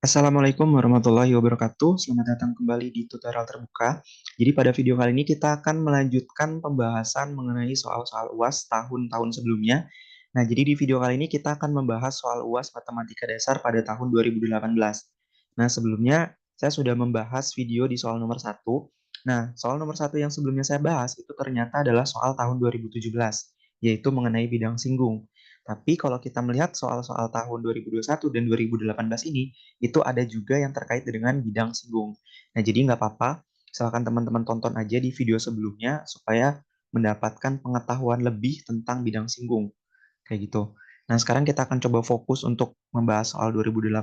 Assalamualaikum warahmatullahi wabarakatuh. Selamat datang kembali di tutorial terbuka. Jadi pada video kali ini kita akan melanjutkan pembahasan mengenai soal-soal UAS tahun-tahun sebelumnya. Nah, jadi di video kali ini kita akan membahas soal UAS Matematika Dasar pada tahun 2018. Nah, sebelumnya saya sudah membahas video di soal nomor satu. Nah, soal nomor satu yang sebelumnya saya bahas itu ternyata adalah soal tahun 2017, yaitu mengenai bidang singgung. Tapi kalau kita melihat soal-soal tahun 2021 dan 2018 ini, itu ada juga yang terkait dengan bidang singgung. Nah, jadi nggak apa-apa, silakan teman-teman tonton aja di video sebelumnya supaya mendapatkan pengetahuan lebih tentang bidang singgung. Kayak gitu. Nah, sekarang kita akan coba fokus untuk membahas soal 2018.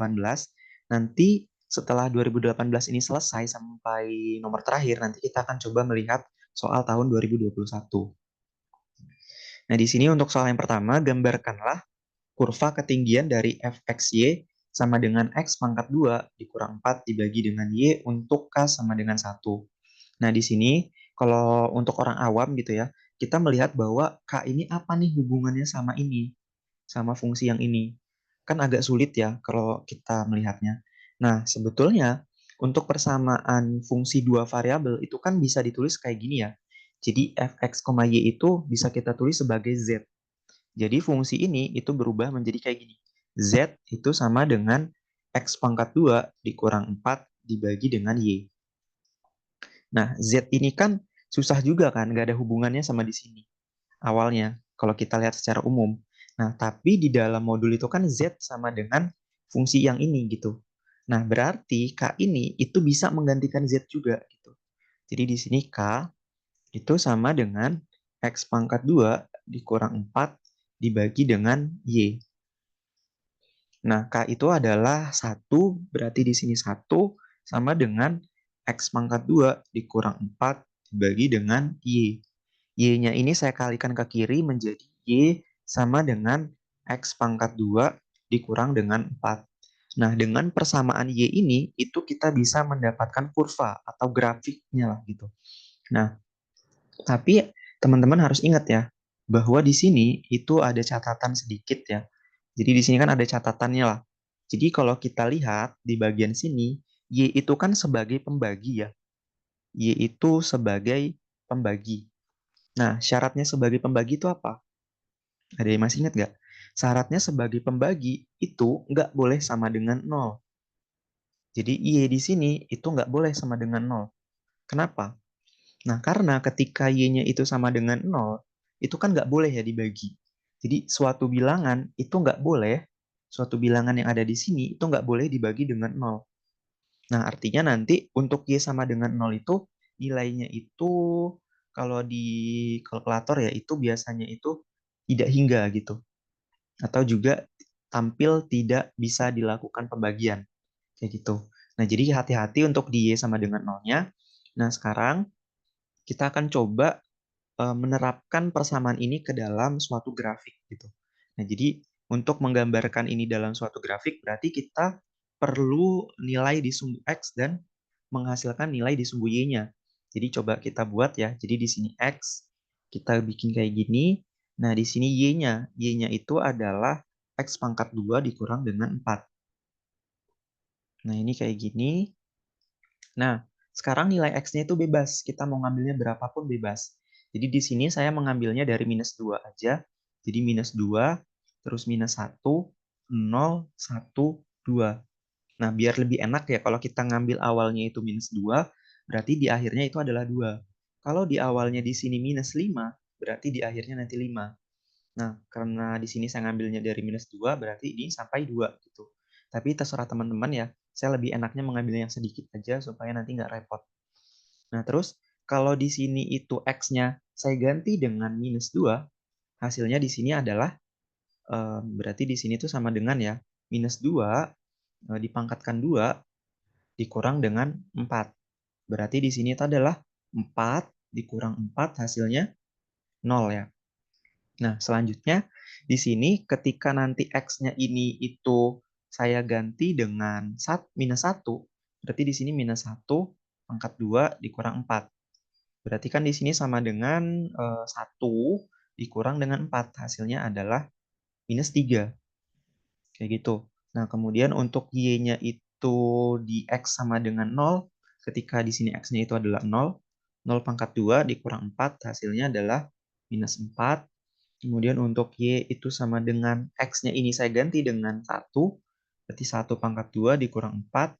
Nanti setelah 2018 ini selesai sampai nomor terakhir, nanti kita akan coba melihat soal tahun 2021. Nah, di sini untuk soal yang pertama, gambarkanlah kurva ketinggian dari fxy sama dengan x pangkat 2 dikurang 4 dibagi dengan y untuk k sama dengan 1. Nah, di sini kalau untuk orang awam gitu ya, kita melihat bahwa k ini apa nih hubungannya sama ini, sama fungsi yang ini. Kan agak sulit ya kalau kita melihatnya. Nah, sebetulnya untuk persamaan fungsi dua variabel itu kan bisa ditulis kayak gini ya. Jadi fx, y itu bisa kita tulis sebagai z. Jadi fungsi ini itu berubah menjadi kayak gini. Z itu sama dengan X pangkat 2 dikurang 4 dibagi dengan Y. Nah, Z ini kan susah juga kan, nggak ada hubungannya sama di sini. Awalnya, kalau kita lihat secara umum. Nah, tapi di dalam modul itu kan Z sama dengan fungsi yang ini gitu. Nah, berarti K ini itu bisa menggantikan Z juga gitu. Jadi di sini K itu sama dengan X pangkat 2 dikurang 4 dibagi dengan Y. Nah, K itu adalah 1, berarti di sini 1 sama dengan X pangkat 2 dikurang 4 dibagi dengan Y. Y-nya ini saya kalikan ke kiri menjadi Y sama dengan X pangkat 2 dikurang dengan 4. Nah, dengan persamaan Y ini, itu kita bisa mendapatkan kurva atau grafiknya lah gitu. Nah, tapi teman-teman harus ingat ya, bahwa di sini itu ada catatan sedikit ya. Jadi di sini kan ada catatannya lah. Jadi kalau kita lihat di bagian sini, Y itu kan sebagai pembagi ya. Y itu sebagai pembagi. Nah, syaratnya sebagai pembagi itu apa? Ada yang masih ingat nggak? Syaratnya sebagai pembagi itu nggak boleh sama dengan nol. Jadi Y di sini itu nggak boleh sama dengan nol. Kenapa? Nah, karena ketika Y-nya itu sama dengan nol, itu kan nggak boleh ya dibagi. Jadi suatu bilangan itu nggak boleh, suatu bilangan yang ada di sini itu nggak boleh dibagi dengan nol. Nah, artinya nanti untuk Y sama dengan nol itu nilainya itu kalau di kalkulator ya itu biasanya itu tidak hingga gitu. Atau juga tampil tidak bisa dilakukan pembagian. Kayak gitu. Nah, jadi hati-hati untuk di Y sama dengan nolnya. Nah, sekarang kita akan coba menerapkan persamaan ini ke dalam suatu grafik gitu. Nah, jadi untuk menggambarkan ini dalam suatu grafik berarti kita perlu nilai di sumbu X dan menghasilkan nilai di sumbu Y-nya. Jadi coba kita buat ya. Jadi di sini X kita bikin kayak gini. Nah, di sini Y-nya. Y-nya itu adalah X pangkat 2 dikurang dengan 4. Nah, ini kayak gini. Nah, sekarang nilai X-nya itu bebas. Kita mau ngambilnya berapapun bebas. Jadi di sini saya mengambilnya dari minus 2 aja. Jadi minus 2, terus minus 1, 0, 1, 2. Nah, biar lebih enak ya kalau kita ngambil awalnya itu minus 2, berarti di akhirnya itu adalah 2. Kalau di awalnya di sini minus 5, berarti di akhirnya nanti 5. Nah, karena di sini saya ngambilnya dari minus 2, berarti ini sampai 2 gitu. Tapi terserah teman-teman ya, saya lebih enaknya mengambil yang sedikit aja supaya nanti nggak repot. Nah, terus kalau di sini itu X-nya saya ganti dengan minus 2, hasilnya di sini adalah, berarti di sini tuh sama dengan ya, minus 2 dipangkatkan 2 dikurang dengan 4. Berarti di sini itu adalah 4 dikurang 4 hasilnya 0 ya. Nah, selanjutnya di sini ketika nanti X-nya ini itu saya ganti dengan minus 1, berarti di sini minus 1 pangkat 2 dikurang 4. Berarti kan di sini sama dengan 1 dikurang dengan 4. Hasilnya adalah minus 3. Kayak gitu. Nah, kemudian untuk Y-nya itu di X sama dengan 0, ketika di sini X-nya itu adalah 0, 0 pangkat 2 dikurang 4, hasilnya adalah minus 4. Kemudian untuk Y itu sama dengan X-nya ini saya ganti dengan 1, berarti 1 pangkat 2 dikurang 4,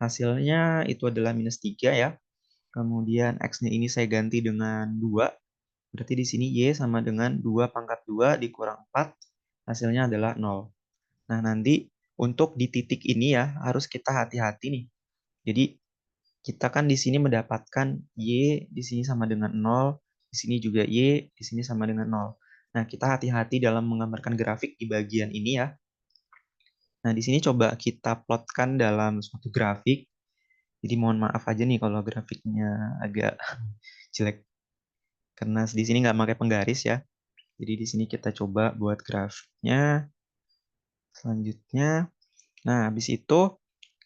hasilnya itu adalah minus 3 ya. Kemudian X-nya ini saya ganti dengan 2, berarti di sini Y sama dengan 2 pangkat 2 dikurang 4, hasilnya adalah 0. Nah, nanti untuk di titik ini ya, harus kita hati-hati nih. Jadi, kita kan di sini mendapatkan Y di sini sama dengan 0, di sini juga Y, di sini sama dengan 0. Nah, kita hati-hati dalam menggambarkan grafik di bagian ini ya. Nah, di sini coba kita plotkan dalam suatu grafik. Jadi mohon maaf aja nih kalau grafiknya agak jelek, karena di sini nggak pakai penggaris ya. Jadi di sini kita coba buat grafiknya. Selanjutnya, nah habis itu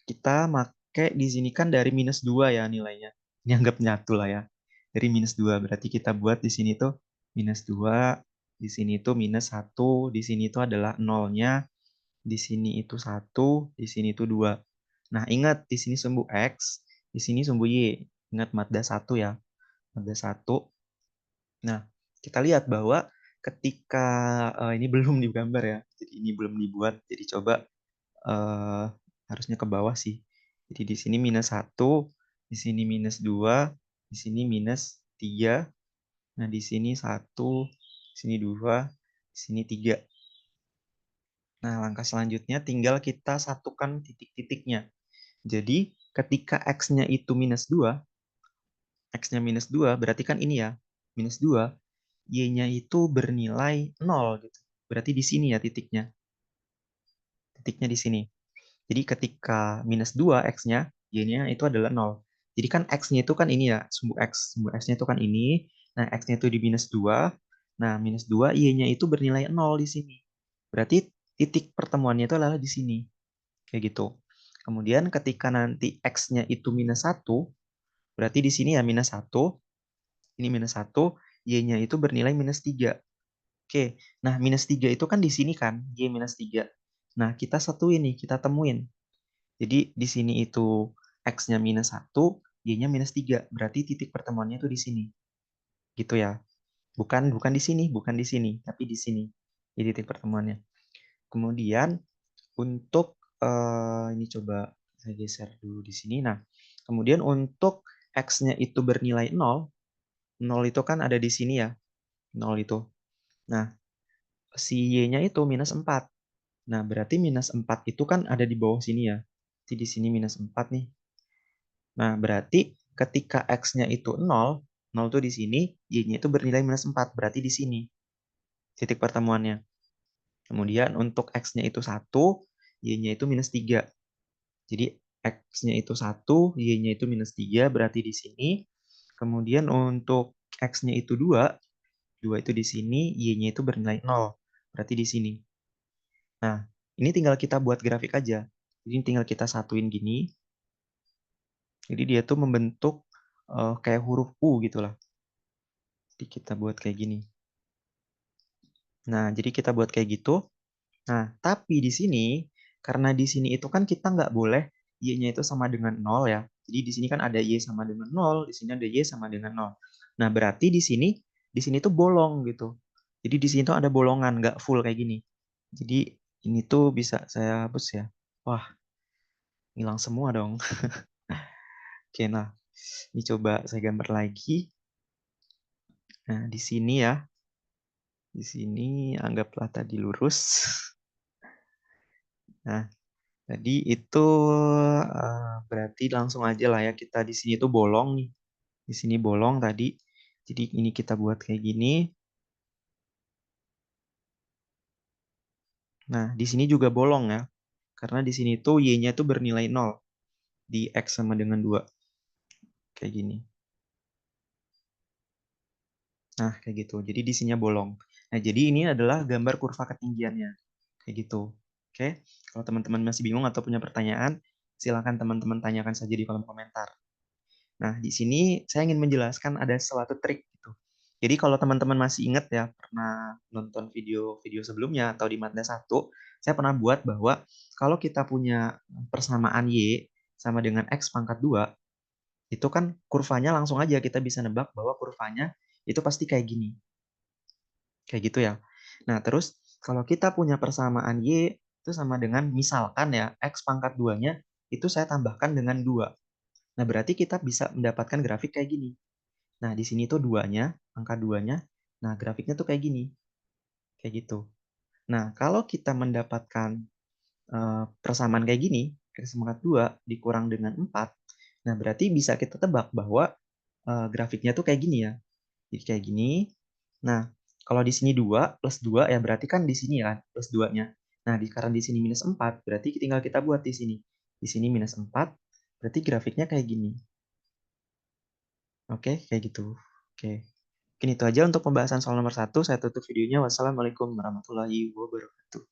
kita pakai di sini kan dari minus 2 ya nilainya. Ini anggap nyatu lah ya. Dari minus 2 berarti kita buat di sini tuh minus 2, di sini tuh minus 1, di sini tuh adalah nolnya, di sini itu 1, di sini itu 2. Nah, ingat di sini sumbu X, di sini sumbu Y. Ingat madda 1 ya. Madda 1. Nah, kita lihat bahwa ketika ini belum digambar ya. Jadi ini belum dibuat. Jadi coba harusnya ke bawah sih. Jadi di sini minus 1, di sini minus 2, di sini minus 3. Nah, di sini 1, di sini 2, di sini 3. Nah, langkah selanjutnya tinggal kita satukan titik-titiknya. Jadi, ketika X-nya itu minus 2, X-nya minus 2 berarti kan ini ya, minus 2, Y-nya itu bernilai 0 gitu. Berarti di sini ya titiknya. Titiknya di sini. Jadi ketika minus 2 X-nya, Y-nya itu adalah 0. Jadi kan X-nya itu kan ini ya, sumbu X. Sumbu X-nya itu kan ini. Nah, X-nya itu di minus 2. Nah, minus 2, Y-nya itu bernilai 0 di sini. Berarti titik pertemuannya itu adalah di sini. Kayak gitu. Kemudian ketika nanti X-nya itu minus 1, berarti di sini ya minus 1. Ini minus 1, Y-nya itu bernilai minus 3. Oke, nah minus 3 itu kan di sini kan, Y minus 3. Nah, kita satuin nih, kita temuin. Jadi di sini itu X-nya minus 1, Y-nya minus 3. Berarti titik pertemuannya itu di sini. Gitu ya. Bukan bukan di sini, bukan di sini, tapi di sini. Jadi titik pertemuannya. Kemudian untuk ini coba saya geser dulu di sini. Nah, kemudian untuk X-nya itu bernilai 0, 0 itu kan ada di sini ya. 0 itu. Nah, si Y-nya itu minus 4. Nah, berarti minus 4 itu kan ada di bawah sini ya. Jadi di sini minus 4 nih. Nah, berarti ketika X-nya itu 0, 0 tuh di sini, Y-nya itu bernilai minus 4, berarti di sini titik pertemuannya. Kemudian untuk X-nya itu 1, Y-nya itu minus 3. Jadi X-nya itu 1, Y-nya itu minus 3, berarti di sini. Kemudian untuk X-nya itu 2, 2 itu di sini, Y-nya itu bernilai 0, berarti di sini. Nah, ini tinggal kita buat grafik aja. Jadi tinggal kita satuin gini. Jadi dia tuh membentuk kayak huruf U gitu lah. Jadi kita buat kayak gini. Nah, jadi kita buat kayak gitu. Nah, tapi di sini, karena di sini itu kan kita nggak boleh Y-nya itu sama dengan 0 ya. Jadi di sini kan ada Y sama dengan 0, di sini ada Y sama dengan 0. Nah, berarti di sini tuh bolong gitu. Jadi di sini tuh ada bolongan, nggak full kayak gini. Jadi ini tuh bisa saya hapus ya. Wah, hilang semua dong. Oke, nah, ini coba saya gambar lagi. Nah, di sini ya. Di sini anggaplah tadi lurus. Nah, jadi itu berarti langsung aja lah ya kita di sini tuh bolong nih. Di sini bolong tadi. Jadi ini kita buat kayak gini. Nah, di sini juga bolong ya. Karena di sini tuh Y-nya tuh bernilai 0 di X sama dengan 2. Kayak gini. Nah, kayak gitu. Jadi di sininya bolong. Nah, jadi ini adalah gambar kurva ketinggiannya. Kayak gitu. Oke. Kalau teman-teman masih bingung atau punya pertanyaan, silakan teman-teman tanyakan saja di kolom komentar. Nah, di sini saya ingin menjelaskan ada suatu trik gitu. Jadi kalau teman-teman masih ingat ya, pernah nonton video-video sebelumnya atau di Matda 1, saya pernah buat bahwa kalau kita punya persamaan Y sama dengan X pangkat 2, itu kan kurvanya langsung aja kita bisa nebak bahwa kurvanya itu pasti kayak gini, kayak gitu ya. Nah, terus kalau kita punya persamaan Y itu sama dengan misalkan ya, X pangkat 2-nya itu saya tambahkan dengan 2. Nah, berarti kita bisa mendapatkan grafik kayak gini. Nah, di sini tuh 2-nya, angka 2-nya. Nah, grafiknya tuh kayak gini, kayak gitu. Nah, kalau kita mendapatkan persamaan kayak gini, X pangkat 2 dikurang dengan 4, nah berarti bisa kita tebak bahwa grafiknya tuh kayak gini ya. Jadi kayak gini. Nah, kalau di sini 2 plus 2 ya berarti kan di sini ya plus 2-nya. Nah, karena di sini minus 4, berarti tinggal kita buat di sini. Di sini minus 4, berarti grafiknya kayak gini. Oke, kayak gitu. Oke. Mungkin itu aja untuk pembahasan soal nomor 1. Saya tutup videonya. Wassalamualaikum warahmatullahi wabarakatuh.